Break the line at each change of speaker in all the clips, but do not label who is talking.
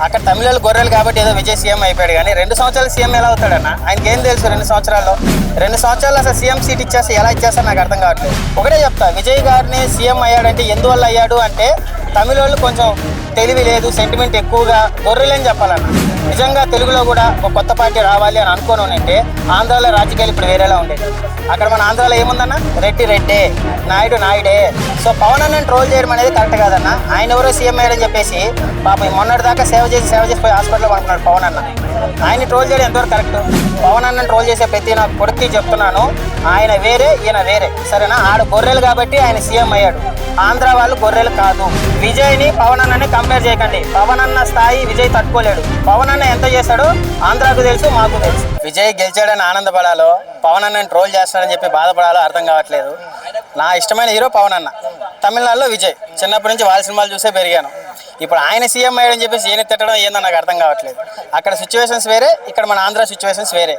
అక్కడ తమిళ గొర్రెలు కాబట్టి ఏదో విజయ్ సీఎం అయిపోయాడు, కానీ 2 సంవత్సరాలు సీఎం ఎలా అవుతాడన్న? ఆయనకి ఏం తెలుసు 2 సంవత్సరాల్లో? 2 సంవత్సరాలు అసలు సీఎం సీట్ ఇచ్చేస్తే ఎలా ఇచ్చేస్తారు నాకు అర్థం కావట్లేదు. ఒకటే చెప్తా, విజయ్ గారిని సీఎం అయ్యాడంటే ఎందువల్ల అయ్యాడు అంటే తమిళోళ్ళు కొంచెం తెలివి లేదు, సెంటిమెంట్ ఎక్కువగా, గొర్రెలని చెప్పాలన్న. నిజంగా తెలుగులో కూడా ఒక కొత్త పార్టీ రావాలి అని అనుకోని ఉంటే ఆంధ్రాలో రాజకీయాలు ఇప్పుడు వేరేలా ఉండేది. అక్కడ మన ఆంధ్రాలో ఏముందన్న? రెడ్డి రెడ్డే, నాయుడు నాయుడే. సో పవన్ అన్నని ట్రోల్ చేయడం అనేది కరెక్ట్ కాదన్న. ఆయన ఎవరో సీఎం అయ్యాడని చెప్పేసి పాపం మొన్నటి దాకా సేవ చేసి పోయి హాస్పిటల్లో పడుకున్నాడు పవన్ అన్న. ఆయన్ని ట్రోల్ చేయడం ఎంతవరకు కరెక్ట్? పవన్ అన్నని ట్రోల్ చేసే ప్రతి నా కొడుక్కి చెప్తున్నాను, ఆయన వేరే ఈయన వేరే, సరేనా? ఆడ గొర్రెలు కాబట్టి ఆయన సీఎం అయ్యాడు, ఆంధ్ర వాళ్ళు గొర్రెలు కాదు. విజయ్ని పవన్ అన్నని కంపేర్ చేయకండి. పవన్ అన్న స్థాయి విజయ్ తట్టుకోలేడు. పవన్ అన్న ఎంత చేశాడో ఆంధ్రాకు తెలుసు, మాకు తెలుసు. విజయ్ గెలిచాడని ఆనందపడాలో, పవన్ అన్నని ట్రోల్ చేస్తాడని చెప్పి బాధపడాలో అర్థం కావట్లేదు. నా ఇష్టమైన హీరో పవన్ అన్న, తమిళనాడులో విజయ్. చిన్నప్పటి నుంచి వాళ్ళ సినిమాలు చూసే పెరిగాను. ఇప్పుడు ఆయన సీఎం అయ్యాడని చెప్పేసి ఈయన తిట్టడం ఏందో నాకు అర్థం కావట్లేదు. అక్కడ సిచ్యువేషన్స్ వేరే, ఇక్కడ మన ఆంధ్ర సిచ్యువేషన్స్ వేరే.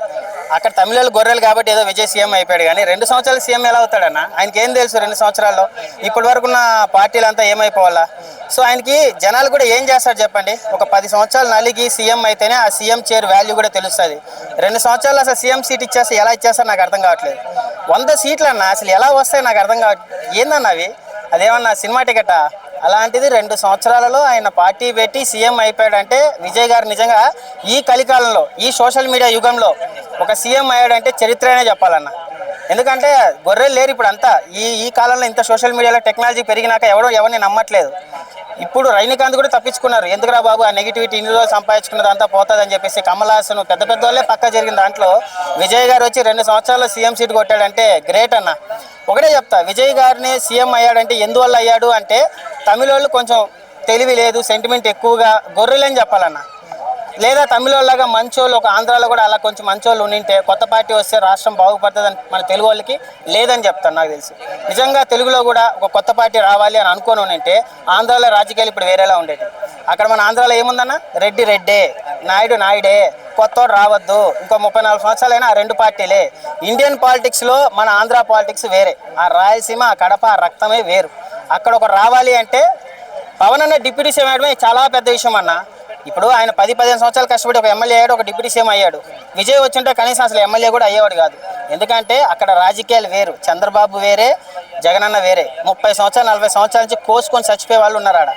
అక్కడ తమిళ గొర్రెలు కాబట్టి ఏదో విజయ్ సీఎం అయిపోయాడు, కానీ 2 సంవత్సరాలు సీఎం ఎలా అవుతాడన్న? ఆయనకి ఏం తెలుసు 2 సంవత్సరాల్లో? ఇప్పటి వరకు ఉన్న పార్టీలంతా ఏమైపోవాలా? సో ఆయనకి జనాలు కూడా ఏం చేస్తారు చెప్పండి? ఒక 10 సంవత్సరాలు నలిగి సీఎం అయితేనే ఆ సీఎం చైర్ వాల్యూ కూడా తెలుస్తుంది. 2 సంవత్సరాలు అసలు సీఎం సీట్ ఇచ్చేస్తే ఎలా ఇచ్చేస్తారు నాకు అర్థం కావట్లేదు. 100 సీట్లు అన్న, అసలు ఎలా వస్తాయి నాకు అర్థం కావట్లేదు. ఏందన్న అవి? అదేమన్నా సినిమా టికెటా? అలాంటిది 2 సంవత్సరాలలో ఆయన పార్టీ పెట్టి సీఎం అయిపోయాడంటే విజయ్ గారు నిజంగా ఈ కలికాలంలో, ఈ సోషల్ మీడియా యుగంలో ఒక సీఎం అయ్యాడంటే చరిత్రనే చెప్పాలన్న. ఎందుకంటే గొర్రెలు లేరు ఇప్పుడు అంతా. ఈ కాలంలో ఇంత సోషల్ మీడియాలో టెక్నాలజీ పెరిగినాక ఎవరిని నమ్మట్లేదు. ఇప్పుడు రజనీకాంత్ కూడా తప్పించుకున్నారు. ఎందుకురా బాబు ఆ నెగిటివిటీ ఇన్ని రోజులు సంపాదించుకున్నదంతా పోతుందని చెప్పేసి కమల్ హాసన్ పెద్ద పెద్ద వాళ్ళే పక్క జరిగిన దాంట్లో విజయ్ గారు వచ్చి 2 సంవత్సరాల్లో సీఎం సీట్ కొట్టాడంటే గ్రేట్ అన్న. ఒకటే చెప్తా, విజయ్ గారిని సీఎం అయ్యాడంటే ఎందువల్ల అయ్యాడు అంటే తమిళోళ్ళు కొంచెం తెలివి లేదు, సెంటిమెంట్ ఎక్కువగా, గొర్రెలని చెప్పాలన్న. లేదా తమిళోళ్ళగా మంచోళ్ళు ఒక ఆంధ్రాలో కూడా అలా కొంచెం మంచోళ్ళు ఉండింటే కొత్త పార్టీ వస్తే రాష్ట్రం బాగుపడుతుందని మన తెలుగు వాళ్ళకి లేదని చెప్తాను నాకు తెలిసి. నిజంగా తెలుగులో కూడా ఒక కొత్త పార్టీ రావాలి అని అనుకోని ఉంటే ఆంధ్రాలో రాజకీయాలు ఇప్పుడు వేరేలా ఉండేది. అక్కడ మన ఆంధ్రాలో ఏముందన్న? రెడ్డి రెడ్డే, నాయుడు నాయుడే, కొత్తోడు రావద్దు. ఇంకో 34 సంవత్సరాలైనా ఆ 2 పార్టీలే. ఇండియన్ పాలిటిక్స్లో మన ఆంధ్ర పాలిటిక్స్ వేరే. ఆ రాయలసీమ, ఆ కడప, ఆ రక్తమే వేరు. అక్కడ ఒక రావాలి అంటే పవన్ అన్న డిప్యూటీ సీఎం అయ్యడమే చాలా పెద్ద విషయం అన్న. ఇప్పుడు ఆయన 10-15 సంవత్సరాలు కష్టపడి ఒక ఎమ్మెల్యే అయ్యాడు, ఒక డిప్యూటీ సీఎం అయ్యాడు. విజయ్ వచ్చింటే కనీసం అసలు ఎమ్మెల్యే కూడా అయ్యేవాడు కాదు. ఎందుకంటే అక్కడ రాజకీయాలు వేరు. చంద్రబాబు వేరే, జగనన్న వేరే. 30 సంవత్సరాలు 40 సంవత్సరాల నుంచి కోసుకొని చచ్చిపోయే వాళ్ళు ఉన్నారు ఆడ.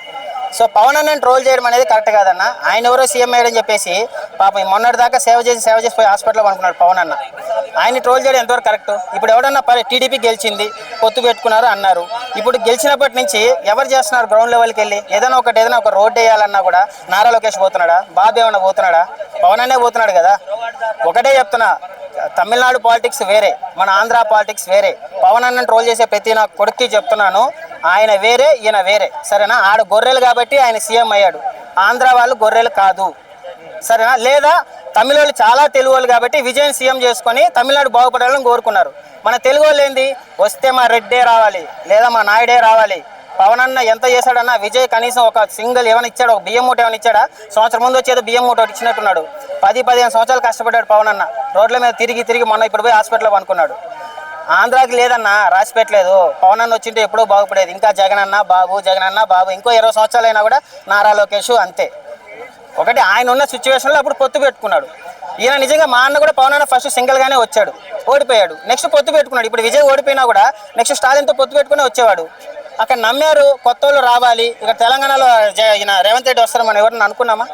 సో పవన్ అన్నని ట్రోల్ చేయడం అనేది కరెక్ట్ కాదన్న. ఆయన ఎవరో సీఎం అయ్యాడని చెప్పేసి పాపం మొన్నటి దాకా సేవ చేసి పోయి హాస్పిటల్లో పడుకున్నాడు పవన్ అన్న. ఆయన్ని ట్రోల్ చేయడం ఎంతవరకు కరెక్ట్? ఇప్పుడు ఎవడన్నా టీడీపీ గెలిచింది, పొత్తు పెట్టుకున్నారు అన్నారు. ఇప్పుడు గెలిచినప్పటి నుంచి ఎవరు చేస్తున్నారు? గ్రౌండ్ లెవెల్కి వెళ్ళి ఏదైనా ఒక రోడ్డు వేయాలన్నా కూడా నారా లోకేష్ పోతున్నాడా? బాబు ఏమన్నా పోతున్నాడా? పవన్ అన్నే పోతున్నాడు కదా. ఒకటే చెప్తున్నా, తమిళనాడు పాలిటిక్స్ వేరే, మన ఆంధ్ర పాలిటిక్స్ వేరే. పవన్ అన్నని ట్రోల్ చేసే ప్రతి నా కొడుక్కి చెప్తున్నాను, ఆయన వేరే ఈయన వేరే, సరేనా? ఆడ గొర్రెలు కాబట్టి ఆయన సీఎం అయ్యాడు, ఆంధ్ర వాళ్ళు గొర్రెలు కాదు, సరేనా? లేదా తమిళ వాళ్ళు చాలా తెలుగు వాళ్ళు కాబట్టి విజయ్ సీఎం చేసుకొని తమిళనాడు బాగుపడాలని కోరుకున్నారు. మన తెలుగు వాళ్ళు ఏంది? వస్తే మా రెడ్డే రావాలి, లేదా మా నాయుడే రావాలి. పవన్ అన్న ఎంత చేశాడన్నా? విజయ్ కనీసం ఒక సింగిల్ ఏమైనా ఇచ్చాడు? ఒక బియ్యం మూట ఏమైనా ఇచ్చాడా? సంవత్సరం ముందు వచ్చేదో బియ్యం మూట ఒకటి ఇచ్చినట్టున్నాడు. 10-15 సంవత్సరాలు కష్టపడ్డాడు పవన్ అన్న. రోడ్ల మీద తిరిగి మొన్న ఇప్పుడు పోయి హాస్పిటల్లో అనుకున్నాడు. ఆంధ్రాకి లేదన్నా, రాసి పెట్టలేదు. పవన్ అన్న వచ్చింటే ఎప్పుడో బాగుపడేది. ఇంకా జగనన్న బాబు ఇంకో 20 సంవత్సరాలు అయినా కూడా నారా లోకేష్ అంతే. ఒకటి ఆయన ఉన్న సిచ్యువేషన్లో అప్పుడు పొత్తు పెట్టుకున్నాడు. ఈయన నిజంగా మా అన్న కూడా పవన్ అన్న ఫస్ట్ సింగిల్గానే వచ్చాడు, ఓడిపోయాడు. నెక్స్ట్ పొత్తు పెట్టుకున్నాడు. ఇప్పుడు విజయ్ ఓడిపోయినా కూడా నెక్స్ట్ స్టాలిన్తో పొత్తు పెట్టుకుని వచ్చేవాడు. అక్కడ నమ్మారు కొత్త వాళ్ళు రావాలి. ఇక్కడ తెలంగాణలో ఈయన రేవంత్ రెడ్డి వస్తారు మనం ఎవరన్నా అనుకున్నామా?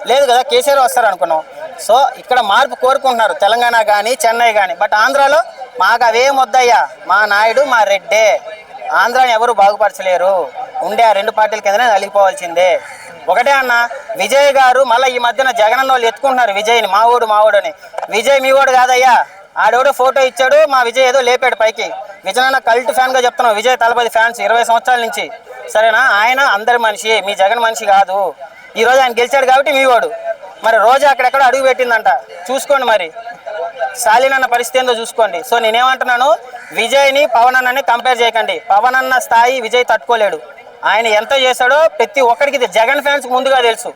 లేదు కదా. కేసీఆర్ వస్తారు అనుకున్నాం. సో ఇక్కడ మార్పు కోరుకుంటున్నారు తెలంగాణ కానీ చెన్నై కానీ. బట్ ఆంధ్రాలో మాకు అవేం వద్దయ్యా, మా నాయుడు మా రెడ్డే, ఆంధ్రాని ఎవరు బాగుపరచలేరు, ఉండే ఆ 2 పార్టీల కిందనే నలిగిపోవాల్సిందే. ఒకటే అన్న, విజయ్ గారు మళ్ళీ ఈ మధ్యన జగనన్న వాళ్ళు ఎత్తుకుంటున్నారు విజయ్ని, మావోడు అని. విజయ్ మీవాడు కాదయ్యా, ఆడెవడో ఫోటో ఇచ్చాడు, మా విజయ్ ఏదో లేపాడు పైకి. విజయ్ అన్న కల్ట్ ఫ్యాన్గా చెప్తున్నాం, విజయ్ తలపతి ఫ్యాన్స్ 20 సంవత్సరాల నుంచి, సరేనా? ఆయన అందరి మనిషి, మీ జగన్ మనిషి కాదు. ఈరోజు ఆయన గెలిచాడు కాబట్టి మీవాడు. మరి రోజు అక్కడెక్కడ అడుగు పెట్టిందంట, చూసుకోండి. మరి స్టాలిన్ అన్న పరిస్థితి ఏందో చూసుకోండి. సో నేనేమంటున్నాను, విజయ్ని పవన్ అన్నని కంపేర్ చేయకండి. పవన్ అన్న స్థాయి విజయ్ తట్టుకోలేడు. ఆయన ఎంత చేశాడో ప్రతి ఒక్కరికి జగన్ ఫ్యాన్స్ ముందుగా తెలుసు.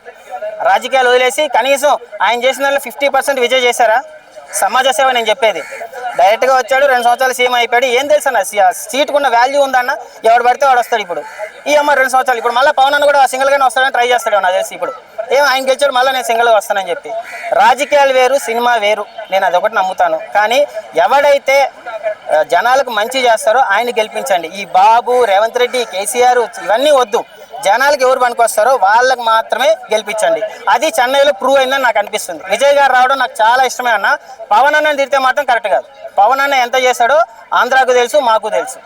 రాజకీయాలు వదిలేసి కనీసం ఆయన చేసిన 50% విజయ్ చేశారా? సమాజ సేవ నేను చెప్పేది. డైరెక్ట్గా వచ్చాడు, 2 సంవత్సరాలు సీఎం అయిపోయాడు. ఏం తెలుసు అన్న సీట్కు ఉన్న వాల్యూ ఉందన్న, ఎవడు పడితే వాడు వస్తాడు. ఇప్పుడు ఈ అమ్మ 2 సంవత్సరాలు, ఇప్పుడు మళ్ళీ పవన్ అన్న కూడా సింగిల్గానే వస్తాడని ట్రై చేస్తాడు నాకు తెలిసి. ఇప్పుడు ఆయన గెలిచాడు, మళ్ళీ నేను సింగిల్గా వస్తానని చెప్పి. రాజకీయాలు వేరు, సినిమా వేరు, నేను అదొకటి నమ్ముతాను. కానీ ఎవడైతే జనాలకు మంచి చేస్తారో ఆయన గెలిపించండి. ఈ బాబు, రేవంత్ రెడ్డి, కేసీఆర్ ఇవన్నీ వద్దు. జనాలకు ఎవరు పనికొస్తారో వాళ్ళకి మాత్రమే గెలిపించండి. అది చెన్నైలో ప్రూవ్ అయిందని నాకు అనిపిస్తుంది. విజయ్ గారు రావడం నాకు చాలా ఇష్టమే అన్న. పవన్ అన్నని తిడితే మాత్రం కరెక్ట్ కాదు. పవన్ అన్న ఎంత చేశాడో ఆంధ్రాకు తెలుసు, మాకు తెలుసు.